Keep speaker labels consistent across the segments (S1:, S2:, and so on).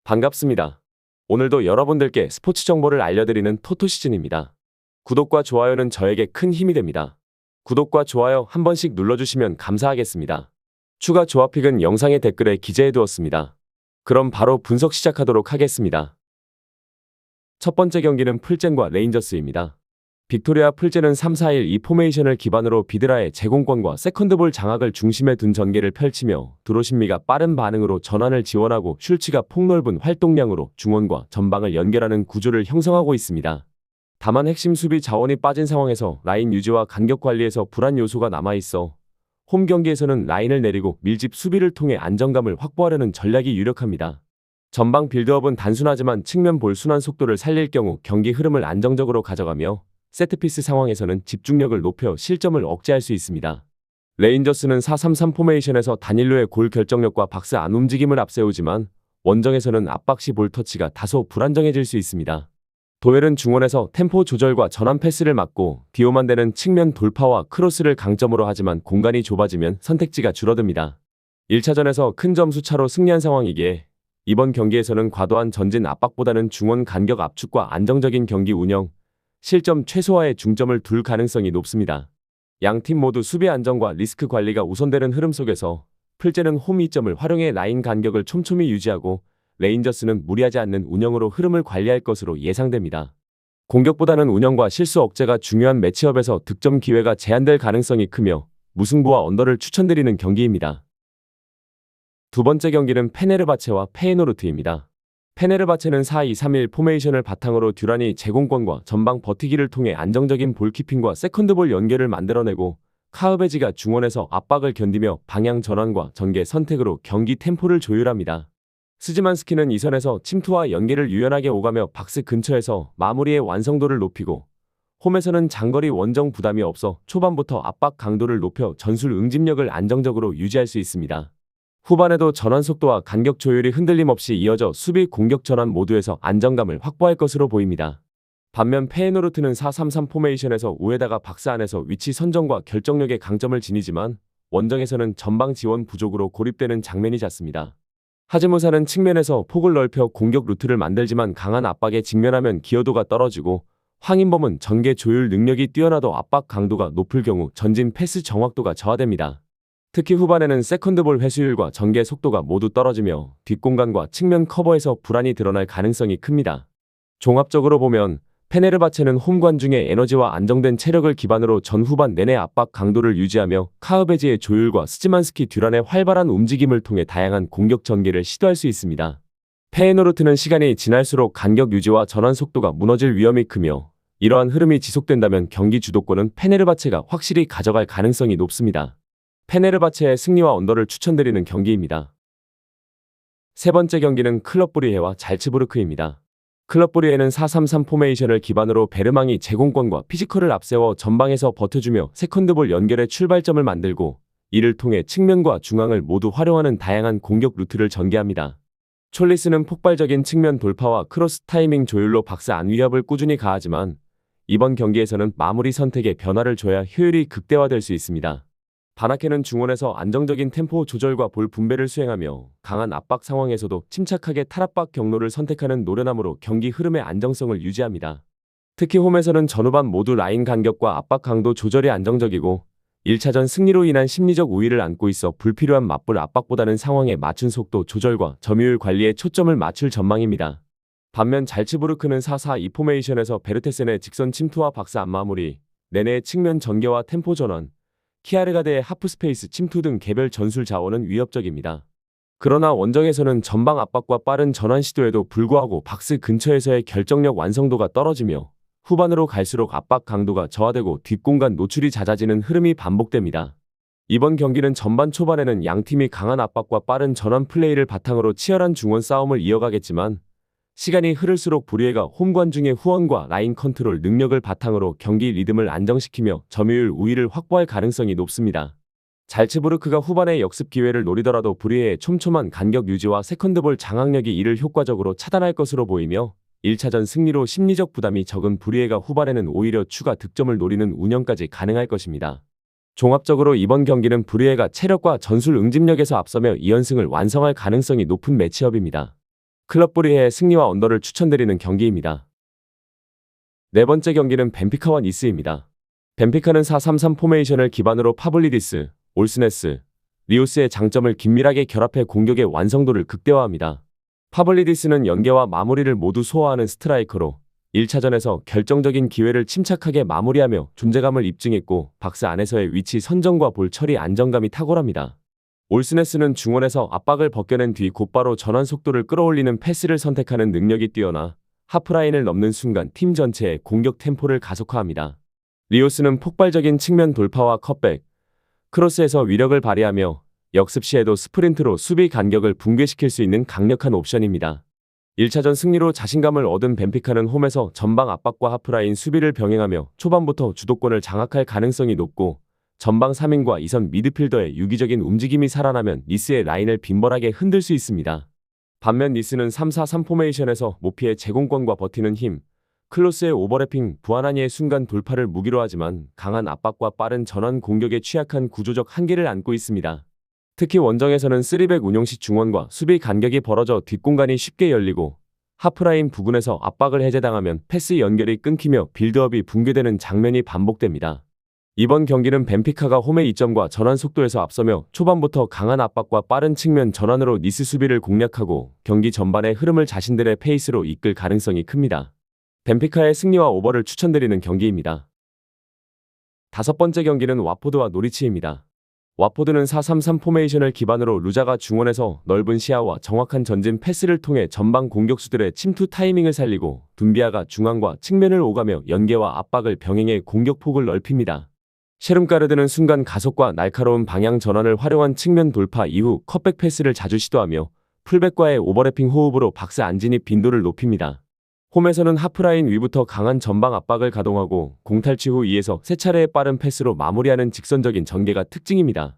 S1: 반갑습니다. 오늘도 여러분들께 스포츠 정보를 알려드리는 토토시즌입니다. 구독과 좋아요는 저에게 큰 힘이 됩니다. 구독과 좋아요 한 번씩 눌러주시면 감사하겠습니다. 추가 조합픽은 영상의 댓글에 기재해두었습니다. 그럼 바로 분석 시작하도록 하겠습니다. 첫 번째 경기는 풀젠과 레인저스입니다. 빅토리아 풀젠은 3-4-1-2 포메이션을 기반으로 비드라의 제공권과 세컨드볼 장악을 중심에 둔 전개를 펼치며 드로신미가 빠른 반응으로 전환을 지원하고 슐츠가 폭넓은 활동량으로 중원과 전방을 연결하는 구조를 형성하고 있습니다. 다만 핵심 수비 자원이 빠진 상황에서 라인 유지와 간격 관리에서 불안 요소가 남아있어 홈 경기에서는 라인을 내리고 밀집 수비를 통해 안정감을 확보하려는 전략이 유력합니다. 전방 빌드업은 단순하지만 측면 볼 순환 속도를 살릴 경우 경기 흐름을 안정적으로 가져가며 세트피스 상황에서는 집중력을 높여 실점을 억제할 수 있습니다. 레인저스는 4-3-3 포메이션에서 단일로의 골 결정력과 박스 안 움직임을 앞세우지만 원정에서는 압박 시 볼 터치가 다소 불안정해질 수 있습니다. 도엘은 중원에서 템포 조절과 전환 패스를 맡고 디오만데는 측면 돌파와 크로스를 강점으로 하지만 공간이 좁아지면 선택지가 줄어듭니다. 1차전에서 큰 점수 차로 승리한 상황이기에 이번 경기에서는 과도한 전진 압박보다는 중원 간격 압축과 안정적인 경기 운영, 실점 최소화에 중점을 둘 가능성이 높습니다. 양팀 모두 수비 안정과 리스크 관리가 우선되는 흐름 속에서 풀젠은 홈 이점을 활용해 라인 간격을 촘촘히 유지하고 레인저스는 무리하지 않는 운영으로 흐름을 관리할 것으로 예상됩니다. 공격보다는 운영과 실수 억제가 중요한 매치업에서 득점 기회가 제한될 가능성이 크며 무승부와 언더를 추천드리는 경기입니다. 두 번째 경기는 페네르바체와 페이노르트입니다. 페네르바체는 4-2-3-1 포메이션을 바탕으로 듀란이 제공권과 전방 버티기를 통해 안정적인 볼키핑과 세컨드볼 연결을 만들어내고 카흐베지가 중원에서 압박을 견디며 방향 전환과 전개 선택으로 경기 템포를 조율합니다. 스즈만스키는 이선에서 침투와 연계를 유연하게 오가며 박스 근처에서 마무리의 완성도를 높이고 홈에서는 장거리 원정 부담이 없어 초반부터 압박 강도를 높여 전술 응집력을 안정적으로 유지할 수 있습니다. 후반에도 전환 속도와 간격 조율이 흔들림 없이 이어져 수비 공격 전환 모두에서 안정감을 확보할 것으로 보입니다. 반면 페에노르트는 4-3-3 포메이션에서 우에다가 박스 안에서 위치 선정과 결정력의 강점을 지니지만 원정에서는 전방 지원 부족으로 고립되는 장면이 잦습니다. 하즈무사는 측면에서 폭을 넓혀 공격 루트를 만들지만 강한 압박에 직면하면 기여도가 떨어지고 황인범은 전개 조율 능력이 뛰어나도 압박 강도가 높을 경우 전진 패스 정확도가 저하됩니다. 특히 후반에는 세컨드볼 회수율과 전개 속도가 모두 떨어지며 뒷공간과 측면 커버에서 불안이 드러날 가능성이 큽니다. 종합적으로 보면 페네르바체는 홈 관중의 에너지와 안정된 체력을 기반으로 전 후반 내내 압박 강도를 유지하며 카흐베지의 조율과 스즈만스키 듀란의 활발한 움직임을 통해 다양한 공격 전개를 시도할 수 있습니다. 페에노르트는 시간이 지날수록 간격 유지와 전환 속도가 무너질 위험이 크며 이러한 흐름이 지속된다면 경기 주도권은 페네르바체가 확실히 가져갈 가능성이 높습니다. 페네르바체의 승리와 언더를 추천드리는 경기입니다. 세 번째 경기는 클럽 브리헤와 잘츠부르크입니다. 클럽 브리헤는 4-3-3 포메이션을 기반으로 베르망이 제공권과 피지컬을 앞세워 전방에서 버텨주며 세컨드볼 연결의 출발점을 만들고 이를 통해 측면과 중앙을 모두 활용하는 다양한 공격 루트를 전개합니다. 촐리스는 폭발적인 측면 돌파와 크로스 타이밍 조율로 박스 안 위협을 꾸준히 가하지만 이번 경기에서는 마무리 선택에 변화를 줘야 효율이 극대화될 수 있습니다. 바나케는 중원에서 안정적인 템포 조절과 볼 분배를 수행하며 강한 압박 상황에서도 침착하게 탈압박 경로를 선택하는 노련함으로 경기 흐름의 안정성을 유지합니다. 특히 홈에서는 전후반 모두 라인 간격과 압박 강도 조절이 안정적이고 1차전 승리로 인한 심리적 우위를 안고 있어 불필요한 맞불 압박보다는 상황에 맞춘 속도 조절과 점유율 관리에 초점을 맞출 전망입니다. 반면 잘츠부르크는 4-4-2 포메이션에서 베르테센의 직선 침투와 박스 안 마무리, 내내의 측면 전개와 템포 전환, 키아르가드의 하프스페이스 침투 등 개별 전술 자원은 위협적입니다. 그러나 원정에서는 전방 압박과 빠른 전환 시도에도 불구하고 박스 근처에서의 결정력 완성도가 떨어지며 후반으로 갈수록 압박 강도가 저하되고 뒷공간 노출이 잦아지는 흐름이 반복됩니다. 이번 경기는 전반 초반에는 양팀이 강한 압박과 빠른 전환 플레이를 바탕으로 치열한 중원 싸움을 이어가겠지만 시간이 흐를수록 브리헤가 홈 관중의 후원과 라인 컨트롤 능력을 바탕으로 경기 리듬을 안정시키며 점유율 우위를 확보할 가능성이 높습니다. 잘츠부르크가 후반에 역습 기회를 노리더라도 브리헤의 촘촘한 간격 유지와 세컨드볼 장악력이 이를 효과적으로 차단할 것으로 보이며 1차전 승리로 심리적 부담이 적은 브리헤가 후반에는 오히려 추가 득점을 노리는 운영까지 가능할 것입니다. 종합적으로 이번 경기는 브리헤가 체력과 전술 응집력에서 앞서며 2연승을 완성할 가능성이 높은 매치업입니다. 클럽 브리헤의 승리와 언더를 추천드리는 경기입니다. 네 번째 경기는 벤피카와 니스입니다. 벤피카는 4-3-3 포메이션을 기반으로 파블리디스, 올스네스, 리오스의 장점을 긴밀하게 결합해 공격의 완성도를 극대화합니다. 파블리디스는 연계와 마무리를 모두 소화하는 스트라이커로 1차전에서 결정적인 기회를 침착하게 마무리하며 존재감을 입증했고 박스 안에서의 위치 선정과 볼 처리 안정감이 탁월합니다. 올스네스는 중원에서 압박을 벗겨낸 뒤 곧바로 전환 속도를 끌어올리는 패스를 선택하는 능력이 뛰어나 하프라인을 넘는 순간 팀 전체의 공격 템포를 가속화합니다. 리오스는 폭발적인 측면 돌파와 컷백, 크로스에서 위력을 발휘하며 역습 시에도 스프린트로 수비 간격을 붕괴시킬 수 있는 강력한 옵션입니다. 1차전 승리로 자신감을 얻은 벤피카는 홈에서 전방 압박과 하프라인 수비를 병행하며 초반부터 주도권을 장악할 가능성이 높고 전방 3인과 2선 미드필더의 유기적인 움직임이 살아나면 니스의 라인을 빈번하게 흔들 수 있습니다. 반면 니스는 3-4-3 포메이션에서 모피의 제공권과 버티는 힘, 클로스의 오버래핑, 부아나니의 순간 돌파를 무기로 하지만 강한 압박과 빠른 전환 공격에 취약한 구조적 한계를 안고 있습니다. 특히 원정에서는 3백 운용 시 중원과 수비 간격이 벌어져 뒷공간이 쉽게 열리고 하프라인 부근에서 압박을 해제당하면 패스 연결이 끊기며 빌드업이 붕괴되는 장면이 반복됩니다. 이번 경기는 벤피카가 홈의 이점과 전환 속도에서 앞서며 초반부터 강한 압박과 빠른 측면 전환으로 니스 수비를 공략하고 경기 전반의 흐름을 자신들의 페이스로 이끌 가능성이 큽니다. 벤피카의 승리와 오버를 추천드리는 경기입니다. 다섯 번째 경기는 와포드와 노리치입니다. 와포드는 4-3-3 포메이션을 기반으로 루자가 중원에서 넓은 시야와 정확한 전진 패스를 통해 전방 공격수들의 침투 타이밍을 살리고 둠비아가 중앙과 측면을 오가며 연계와 압박을 병행해 공격폭을 넓힙니다. 셰름가르드는 순간 가속과 날카로운 방향 전환을 활용한 측면 돌파 이후 컷백 패스를 자주 시도하며 풀백과의 오버래핑 호흡으로 박스 안진입 빈도를 높입니다. 홈에서는 하프라인 위부터 강한 전방 압박을 가동하고 공탈취 후 2에서 3차례의 빠른 패스로 마무리하는 직선적인 전개가 특징입니다.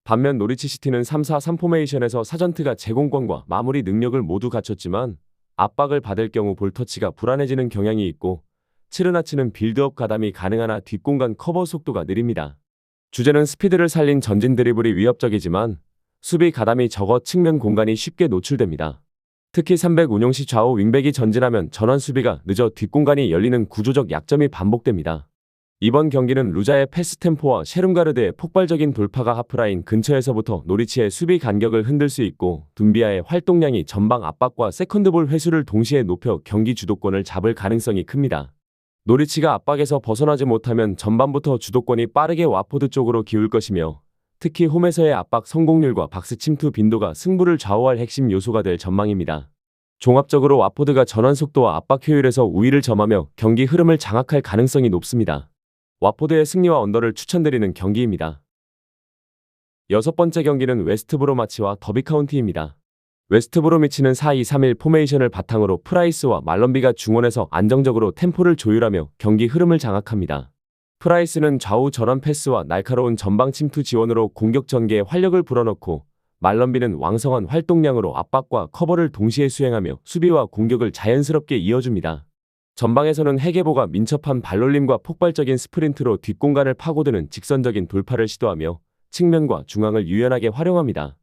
S1: 반면 노리치 시티는 3-4-3 포메이션에서 사전트가 제공권과 마무리 능력을 모두 갖췄지만 압박을 받을 경우 볼터치가 불안해지는 경향이 있고 츠르나츠는 빌드업 가담이 가능하나 뒷공간 커버 속도가 느립니다. 주제는 스피드를 살린 전진 드리블이 위협적이지만 수비 가담이 적어 측면 공간이 쉽게 노출됩니다. 특히 300 운용 시 좌우 윙백이 전진하면 전환 수비가 늦어 뒷공간이 열리는 구조적 약점이 반복됩니다. 이번 경기는 루자의 패스 템포와 셰름가르드의 폭발적인 돌파가 하프라인 근처에서부터 노리치의 수비 간격을 흔들 수 있고 둠비아의 활동량이 전방 압박과 세컨드볼 회수를 동시에 높여 경기 주도권을 잡을 가능성이 큽니다. 노리치가 압박에서 벗어나지 못하면 전반부터 주도권이 빠르게 와포드 쪽으로 기울 것이며 특히 홈에서의 압박 성공률과 박스 침투 빈도가 승부를 좌우할 핵심 요소가 될 전망입니다. 종합적으로 와포드가 전환 속도와 압박 효율에서 우위를 점하며 경기 흐름을 장악할 가능성이 높습니다. 와포드의 승리와 언더를 추천드리는 경기입니다. 여섯 번째 경기는 웨스트브로마치와 더비카운티입니다. 웨스트브로미치는 4-2-3-1 포메이션을 바탕으로 프라이스와 말럼비가 중원에서 안정적으로 템포를 조율하며 경기 흐름을 장악합니다. 프라이스는 좌우 전환 패스와 날카로운 전방 침투 지원으로 공격 전개에 활력을 불어넣고 말럼비는 왕성한 활동량으로 압박과 커버를 동시에 수행하며 수비와 공격을 자연스럽게 이어줍니다. 전방에서는 헤게보가 민첩한 발놀림과 폭발적인 스프린트로 뒷공간을 파고드는 직선적인 돌파를 시도하며 측면과 중앙을 유연하게 활용합니다.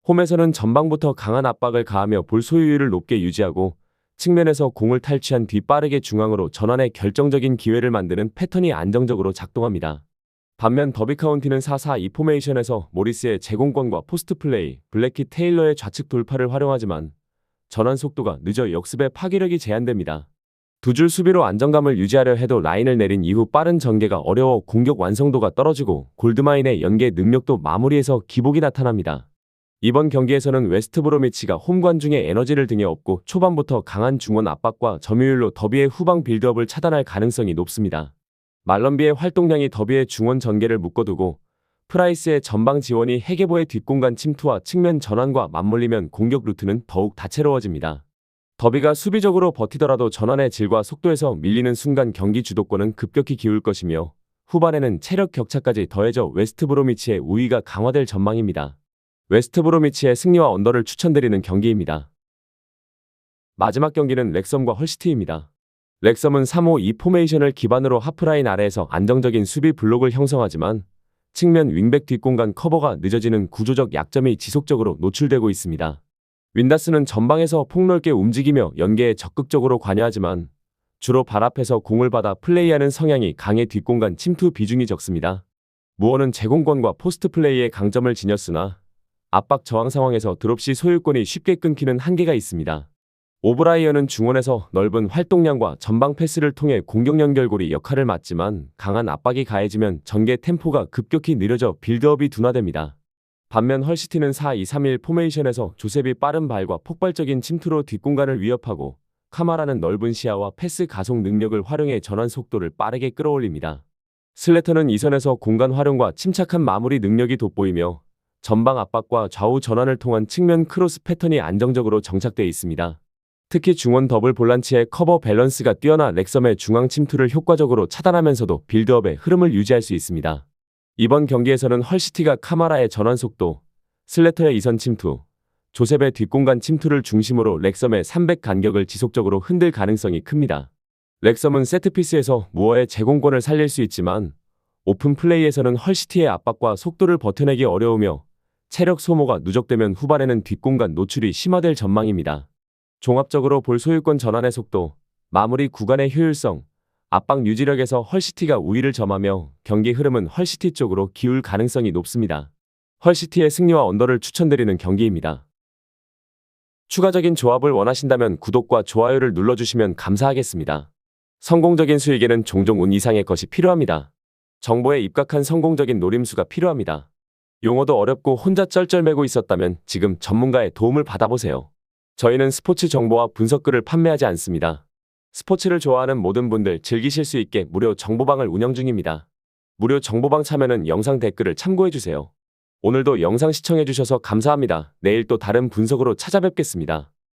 S1: 홈에서는 전방부터 강한 압박을 가하며 볼 소유율을 높게 유지하고 측면에서 공을 탈취한 뒤 빠르게 중앙으로 전환의 결정적인 기회를 만드는 패턴이 안정적으로 작동합니다. 반면 더비카운티는 4-4-2 포메이션에서 모리스의 제공권과 포스트 플레이, 블랙키 테일러의 좌측 돌파를 활용하지만 전환 속도가 늦어 역습의 파괴력이 제한됩니다. 두 줄 수비로 안정감을 유지하려 해도 라인을 내린 이후 빠른 전개가 어려워 공격 완성도가 떨어지고 골드마인의 연계 능력도 마무리에서 기복이 나타납니다. 이번 경기에서는 웨스트브로미치가 홈 관중의 에너지를 등에 업고 초반부터 강한 중원 압박과 점유율로 더비의 후방 빌드업을 차단할 가능성이 높습니다. 말럼비의 활동량이 더비의 중원 전개를 묶어두고 프라이스의 전방 지원이 헤게보의 뒷공간 침투와 측면 전환과 맞물리면 공격 루트는 더욱 다채로워집니다. 더비가 수비적으로 버티더라도 전환의 질과 속도에서 밀리는 순간 경기 주도권은 급격히 기울 것이며 후반에는 체력 격차까지 더해져 웨스트브로미치의 우위가 강화될 전망입니다. 웨스트브로미치의 승리와 언더를 추천드리는 경기입니다. 마지막 경기는 렉섬과 헐시티입니다. 렉섬은 3-5-2 포메이션을 기반으로 하프라인 아래에서 안정적인 수비 블록을 형성하지만 측면 윙백 뒷공간 커버가 늦어지는 구조적 약점이 지속적으로 노출되고 있습니다. 윈다스는 전방에서 폭넓게 움직이며 연계에 적극적으로 관여하지만 주로 발 앞에서 공을 받아 플레이하는 성향이 강해 뒷공간 침투 비중이 적습니다. 무어는 제공권과 포스트 플레이에 강점을 지녔으나 압박 저항 상황에서 드롭시 소유권이 쉽게 끊기는 한계가 있습니다. 오브라이언은 중원에서 넓은 활동량과 전방 패스를 통해 공격 연결고리 역할을 맡지만 강한 압박이 가해지면 전개 템포가 급격히 느려져 빌드업이 둔화됩니다. 반면 헐시티는 4-2-3-1 포메이션에서 조셉이 빠른 발과 폭발적인 침투로 뒷공간을 위협하고 카마라는 넓은 시야와 패스 가속 능력을 활용해 전환 속도를 빠르게 끌어올립니다. 슬래터는 이선에서 공간 활용과 침착한 마무리 능력이 돋보이며 전방 압박과 좌우 전환을 통한 측면 크로스 패턴이 안정적으로 정착되어 있습니다. 특히 중원 더블 볼란치의 커버 밸런스가 뛰어나 렉섬의 중앙 침투를 효과적으로 차단하면서도 빌드업의 흐름을 유지할 수 있습니다. 이번 경기에서는 헐시티가 카마라의 전환 속도, 슬래터의 이선 침투, 조셉의 뒷공간 침투를 중심으로 렉섬의 300 간격을 지속적으로 흔들 가능성이 큽니다. 렉섬은 세트피스에서 무어의 제공권을 살릴 수 있지만 오픈 플레이에서는 헐시티의 압박과 속도를 버텨내기 어려우며 체력 소모가 누적되면 후반에는 뒷공간 노출이 심화될 전망입니다. 종합적으로 볼 소유권 전환의 속도, 마무리 구간의 효율성, 압박 유지력에서 헐시티가 우위를 점하며 경기 흐름은 헐시티 쪽으로 기울 가능성이 높습니다. 헐시티의 승리와 언더를 추천드리는 경기입니다. 추가적인 조합을 원하신다면 구독과 좋아요를 눌러주시면 감사하겠습니다. 성공적인 수익에는 종종 운 이상의 것이 필요합니다. 정보에 입각한 성공적인 노림수가 필요합니다. 용어도 어렵고 혼자 쩔쩔매고 있었다면 지금 전문가의 도움을 받아보세요. 저희는 스포츠 정보와 분석글을 판매하지 않습니다. 스포츠를 좋아하는 모든 분들 즐기실 수 있게 무료 정보방을 운영 중입니다. 무료 정보방 참여는 영상 댓글을 참고해주세요. 오늘도 영상 시청해주셔서 감사합니다. 내일 또 다른 분석으로 찾아뵙겠습니다.